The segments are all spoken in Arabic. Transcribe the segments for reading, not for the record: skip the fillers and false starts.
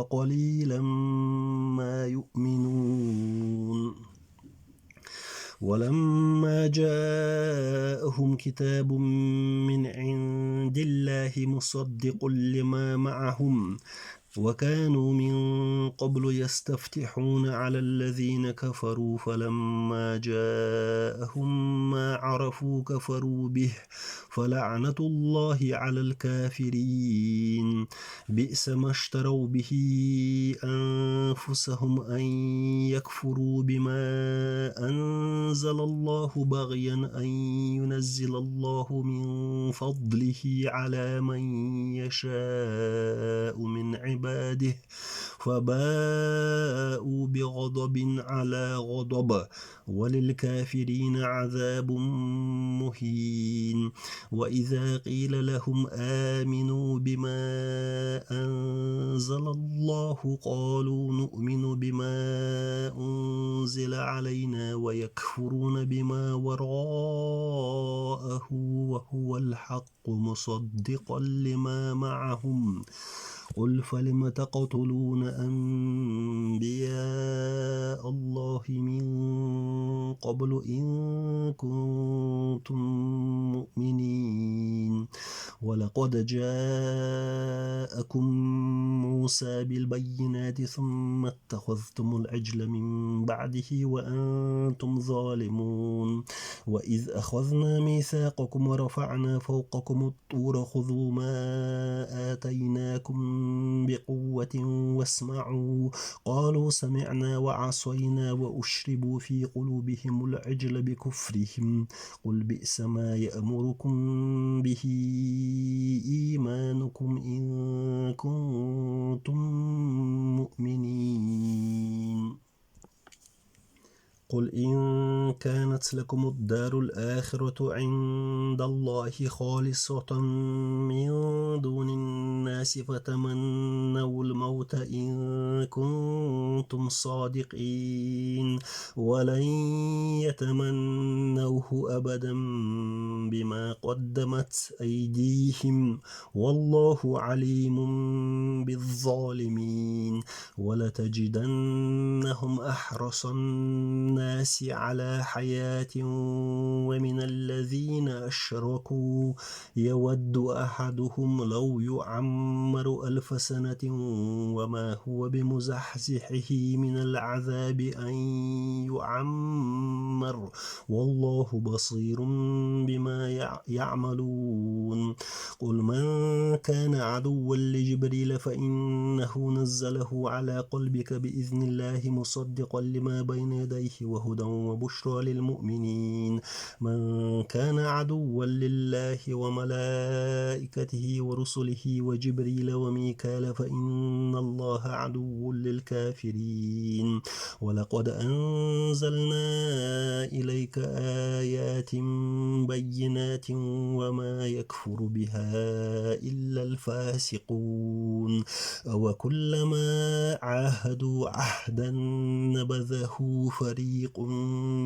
قليلا ما يؤمنون ولما جاءهم كتاب من عند الله مصدق لما معهم وكانوا من قبل يستفتحون على الذين كفروا فلما جاءهم ما عرفوا كفروا به فلعنة الله على الكافرين بئس ما اشتروا به أنفسهم أن يكفروا بما أنزل الله بغيا أن ينزل الله من فضله على من يشاء من عباده فباءوا بغضب على غضب وللكافرين عذاب مهين وإذا قيل لهم آمنوا بما أنزل الله قالوا نؤمن بما أنزل علينا ويكفرون بما وراءه وهو الحق مصدقا لما معهم قل فلم تقتلون أنبياء الله من قبل إن كنتم مؤمنين ولقد جاءكم موسى بالبينات ثم اتخذتم العجل من بعده وأنتم ظالمون وإذ أخذنا ميثاقكم ورفعنا فوقكم الطور خذوا ما آتيناكم بقوة واسمعوا قالوا سمعنا وعصينا وأشربوا في قلوبهم العجل بكفرهم قل بئس ما يأمركم به إيمانكم إن كنتم مؤمنين قل إن كانت لكم الدار الآخرة عند الله خالصة من دون الناس فتمنوا الموت إن كنتم صادقين ولن يتمنوه أبدا بما قدمت أيديهم والله عليم بالظالمين ولتجدنهم أحرص الناس على حياة ومن الذين أشركوا يود أحدهم لو يعمر 1000 سنة وما هو بمزحزحه من العذاب أن يعمر والله بصير بما يعملون قل من كان عدوا لجبريل فإنه نزله على قلبك بإذن الله مصدقا لما بين يديه وهدى وبشرى للمؤمنين من كان عدوا لله وملائكته ورسله وجبريل وميكال فإن الله عدو للكافرين ولقد أنزلنا إليك آيات بينات وما يكفر بها إلا الفاسقون وكلما عاهدوا عهدا نبذه فريق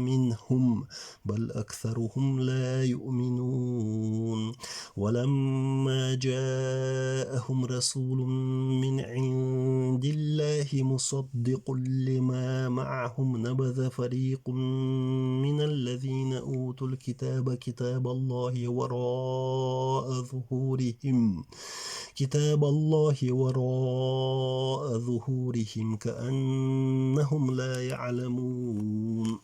منهم بل أكثرهم لا يؤمنون ولما جاءهم رسول من عند الله مصدق لما معهم نبذ فريق من الذين أوتوا الكتاب كتاب الله وراء ظهورهم كأنهم لا يعلمون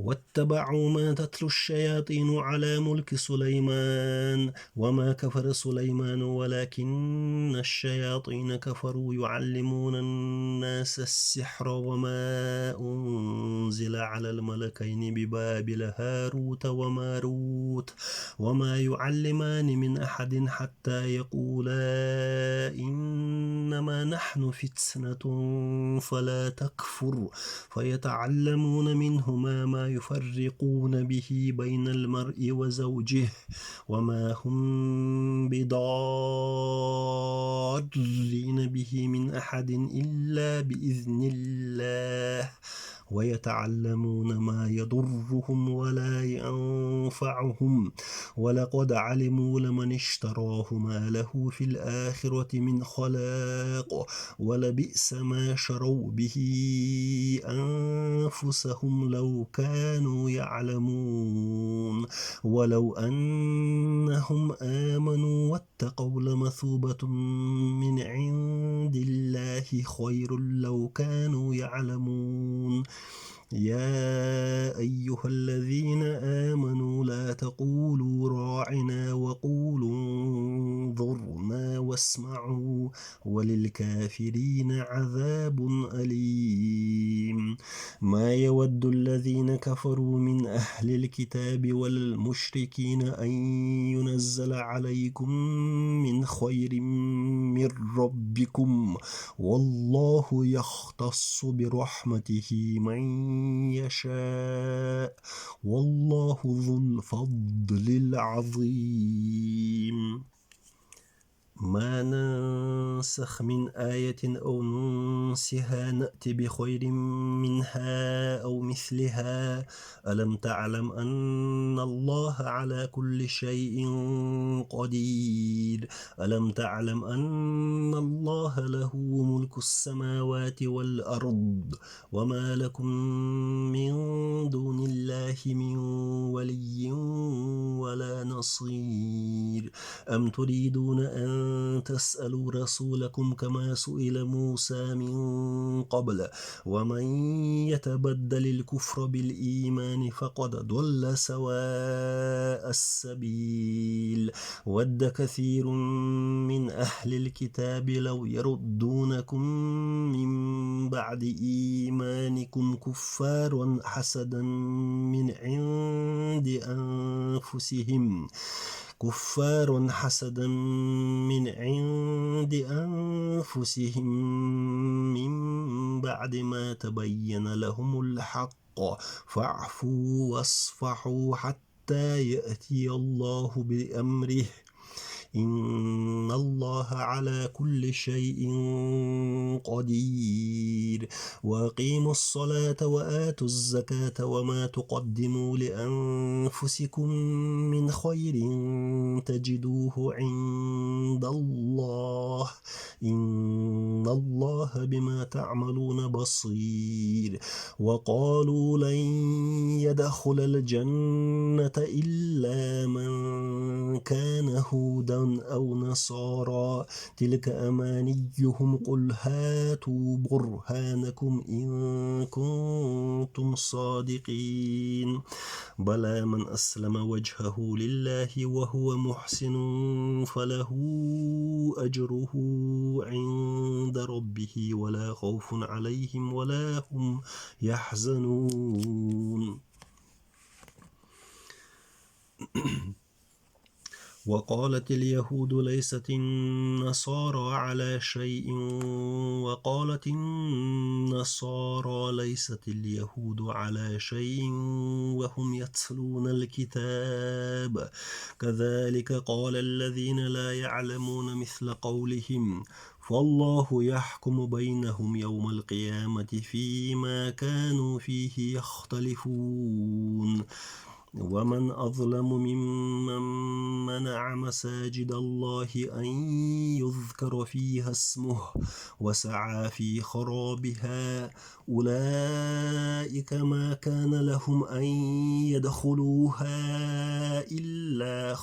واتبعوا ما تتلو الشياطين على ملك سليمان وما كفر سليمان ولكن الشياطين كفروا يعلمون الناس السحر وما أنزل على الملكين ببابل هاروت وماروت وما يعلمان من أحد حتى يقولا إنما نحن فتنة فلا تكفر فيتعلمون منهما ما يفرقون به بين المرء وزوجه وما هم بضارين به من أحد إلا بإذن الله ويتعلمون ما يضرهم ولا ينفعهم ولقد علموا لمن اشتراه ما له في الآخرة من خلاق ولبئس ما شروا به أنفسهم لو كانوا يعلمون ولو أنهم آمنوا واتقوا لمثوبة من عند الله خير لو كانوا يعلمون يا أيها الذين آمنوا لا تقولوا راعنا وقولوا انظرنا واسمعوا وللكافرين عذاب أليم ما يود الذين كفروا من أهل الكتاب والمشركين أن ينزل عليكم من خير من ربكم والله يختص برحمته من يشاء والله ذو الفضل العظيم ما ننسخ من آية أو ننسها نأت بخير منها أو مثلها ألم تعلم أن الله على كل شيء قدير ألم تعلم أن الله له ملك السماوات والأرض وما لكم من دون الله من ولي ولا نصير أم تريدون أن تسألوا رسولكم كما سئل موسى من قبل ومن يتبدل الكفر بالإيمان فقد ضل سواء السبيل ود كثير من أهل الكتاب لو يردونكم من بعد إيمانكم كفارا حسدا من عند أنفسهم من بعد ما تبين لهم الحق فاعفوا واصفحوا حتى يأتي الله بأمره إن الله على كل شيء قدير وأقيموا الصلاة وآتوا الزكاة وما تقدموا لأنفسكم من خير تجدوه عند الله إن الله بما تعملون بصير وقالوا لن يدخل الجنة إلا من كان هودا أو نصارى تلك أمانيهم قل هاتوا برهانكم إن كنتم صادقين بلى من أسلم وجهه لله وهو محسن فله أجره عند ربه ولا خوف عليهم ولا هم يحزنون وقالت اليهود ليست النصارى على شيء وقالت النصارى ليست اليهود على شيء وهم يتلون الكتاب كذلك قال الذين لا يعلمون مثل قولهم فالله يحكم بينهم يوم القيامة فيما كانوا فيه يختلفون ومن أظلم ممن منع مساجد الله أن يذكر فيها اسمه وسعى في خرابها أولئك ما كان لهم أن يدخلوها إلا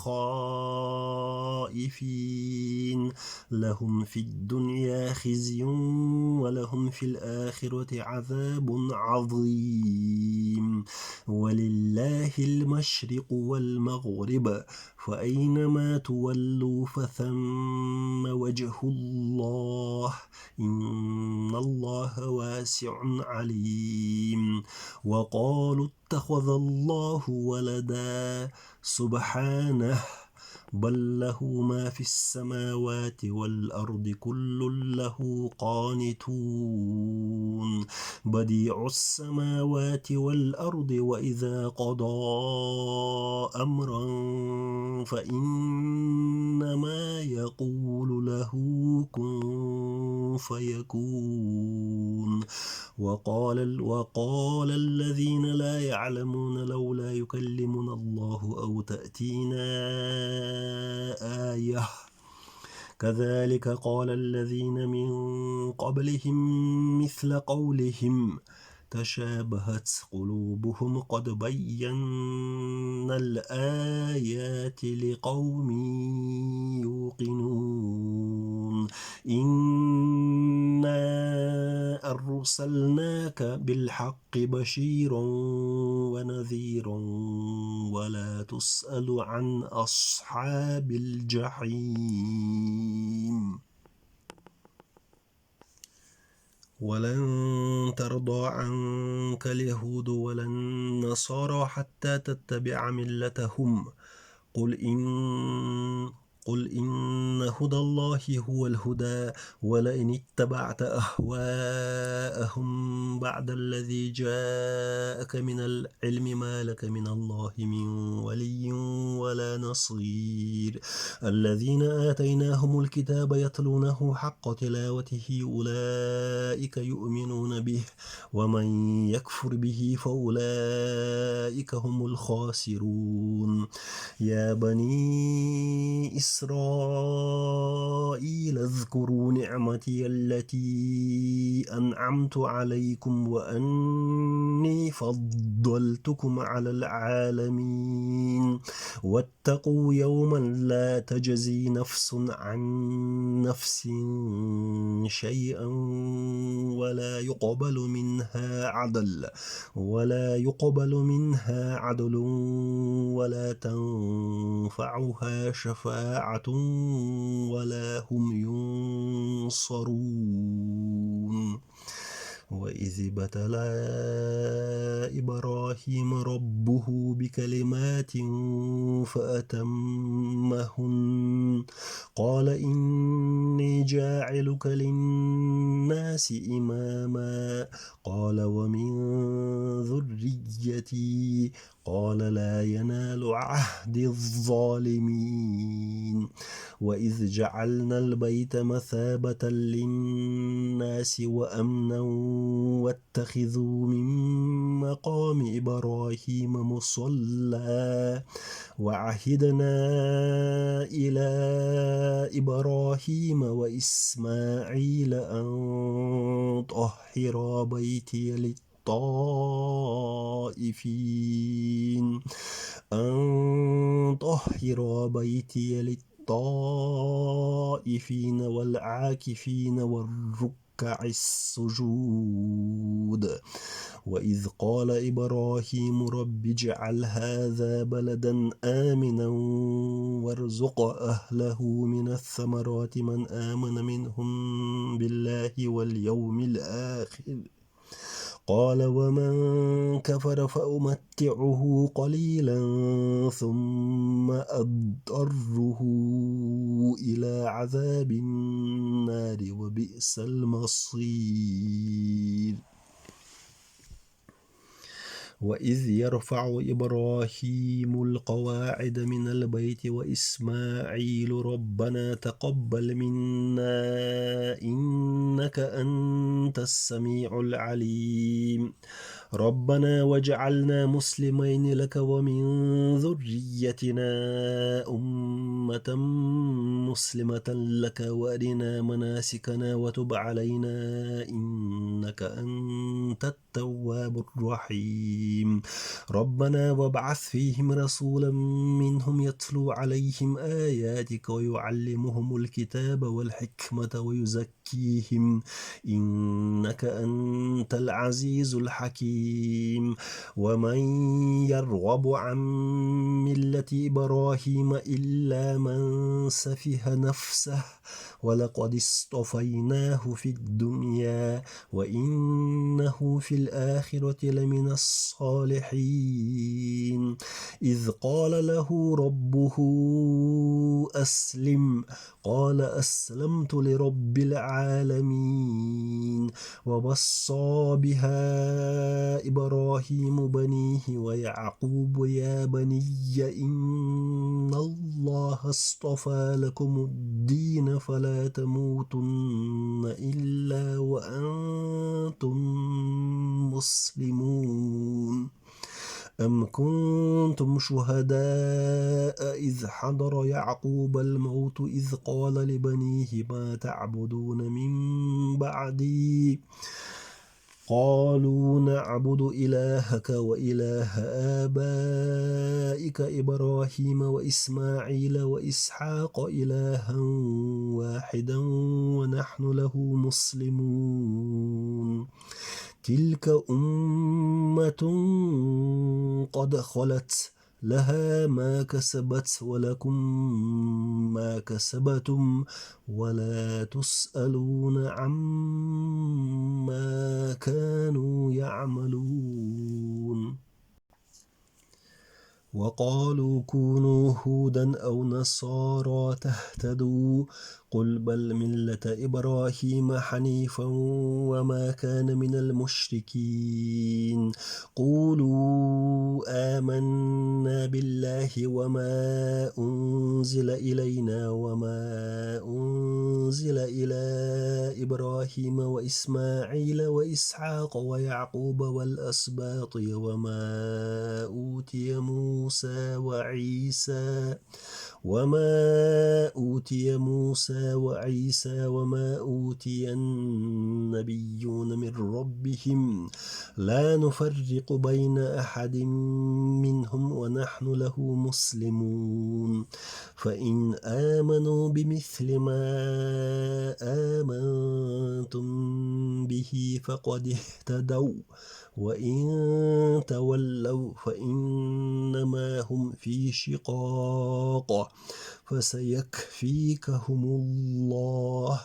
خائفين لهم في الدنيا خزي ولهم في الآخرة عذاب عظيم ولله المشرق والمغرب فأينما تولوا فثم وجه الله إن الله واسع عليم وقالوا اتخذ الله ولدا سبحانه بل له ما في السماوات والأرض كل له قانتون بديع السماوات والأرض وإذا قضى أمرا فإنما يقول له كن فيكون وقال الذين لا يعلمون لولا يكلمنا الله أو تأتينا آية كذلك قال الذين من قبلهم مثل قولهم تشابهت قلوبهم قد بينا الآيات لقوم يوقنون إنا أرسلناك بالحق بشيرا ونذيرا ولا تسأل عن أصحاب الجحيم ولن ترضى عنك اليهود ولا النصارى حتى تتبع ملتهم قل إن هدى الله هو الهدى ولئن اتبعت أهواءهم بعد الذي جاءك من العلم ما لك من الله من ولي ولا نصير الذين آتيناهم الكتاب يتلونه حق تلاوته أولئك يؤمنون به ومن يكفر به فأولئك هم الخاسرون يا بني إسرائيل اذكروا نعمتي التي أنعمت عليكم وأني فضلتكم على العالمين واتقوا يوما لا تجزي نفس عن نفس شيئا ولا يقبل منها عدل ولا تنفعها شفاعة ولا هم ينصرون وإذ ابتلى إبراهيم ربه بكلمات فأتمهن قال إني جاعلك للناس إماما قال ومن ذريتي قال لا ينال عهد الظالمين وإذ جعلنا البيت مثابة للناس وأمنا واتخذوا من مقام إبراهيم مصلى وعهدنا إلى إبراهيم وإسماعيل أن طهرا بيتي للطائفين والعاكفين والركع السجود وإذ قال إبراهيم رب اجعل هذا بلدا آمنا وارزق أهله من الثمرات من آمن منهم بالله واليوم الآخر قال ومن كفر فأمتعه قليلا ثم أضطره إلى عذاب النار وبئس المصير وإذ يرفع إبراهيم القواعد من البيت وإسماعيل ربنا تقبل منا إنك أنت السميع العليم ربنا واجعلنا مسلمين لك ومن ذريتنا أمة مسلمة لك وأرنا مناسكنا وتب علينا إنك أنت التواب الرحيم ربنا وابعث فيهم رسولا منهم يتلو عليهم آياتك ويعلمهم الكتاب والحكمة ويزكيهم إنك أنت العزيز الحكيم ومن يرغب عن ملة إبراهيم إلا من سفه نفسه ولقد اصطفيناه في الدنيا وإنه في الآخرة لمن الصالحين إذ قال له ربه أسلم قال أسلمت لرب العالمين ووصى بها إبراهيم بنيه ويعقوب يا بني إن الله اصطفى لكم الدين فلا تموتن إلا وأنتم مسلمون أم كنتم شهداء إذ حضر يعقوب الموت إذ قال لبنيه ما تعبدون من بعدي قالوا نعبد إلهك وإله آبائك إبراهيم وإسماعيل وإسحاق إلها واحدا ونحن له مسلمون تلك أمة قد خلت لها ما كسبت ولكم ما كسبتم ولا تسألون عما كانوا يعملون وقالوا كونوا هودا أو نصارى تهتدوا قل بل ملة إبراهيم حنيفا وما كان من المشركين قولوا آمنا بالله وما أنزل إلينا وما أنزل إلى إبراهيم وإسماعيل وإسحاق ويعقوب والأسباط وما أوتي موسى وعيسى وما أوتي النبيون من ربهم لا نفرق بين أحد منهم ونحن له مسلمون فإن آمنوا بمثل ما آمنتم به فقد اهتدوا وإن تولوا فإنما هم في شقاق فسيكفيكهم الله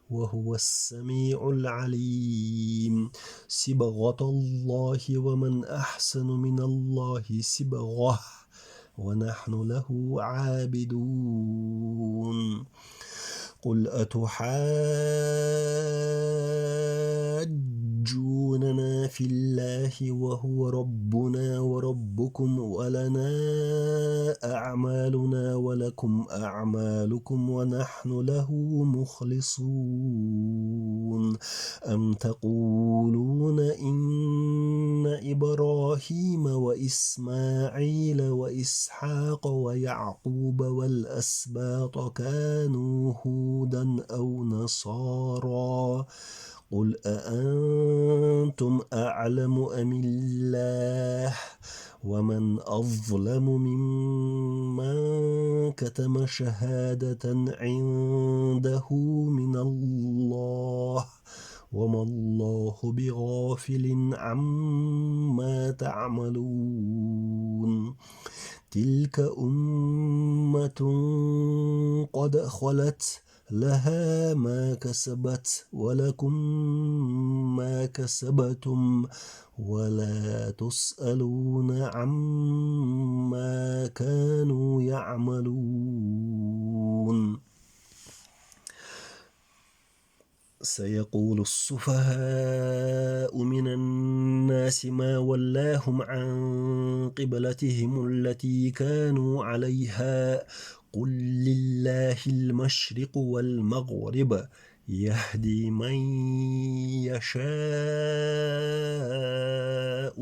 وهو السميع العليم صبغة الله ومن أحسن من الله صبغة ونحن له عابدون قل أتحاجوننا في الله وهو ربنا وربكم ولنا أعمالنا ولكم أعمالكم ونحن له مخلصون أم تقولون إن إبراهيم وإسماعيل وإسحاق ويعقوب والأسباط كانوا هودا أو نصارى قل أأنتم أعلم أم الله ومن أظلم ممن كتم شهادة عنده من الله وما الله بغافل عما تعملون تلك أمة قد خلت لها ما كسبت ولكم ما كسبتم ولا تسألون عما كانوا يعملون سيقول السفهاء من الناس ما ولاهم عن قبلتهم التي كانوا عليها قل لله المشرق والمغرب يهدي من يشاء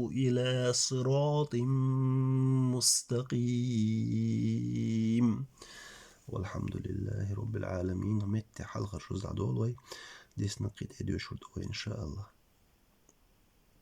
إلى صراط مستقيم والحمد لله رب العالمين. Med det halvårsdagen da, det snakker jeg det du skjønner, inshallah.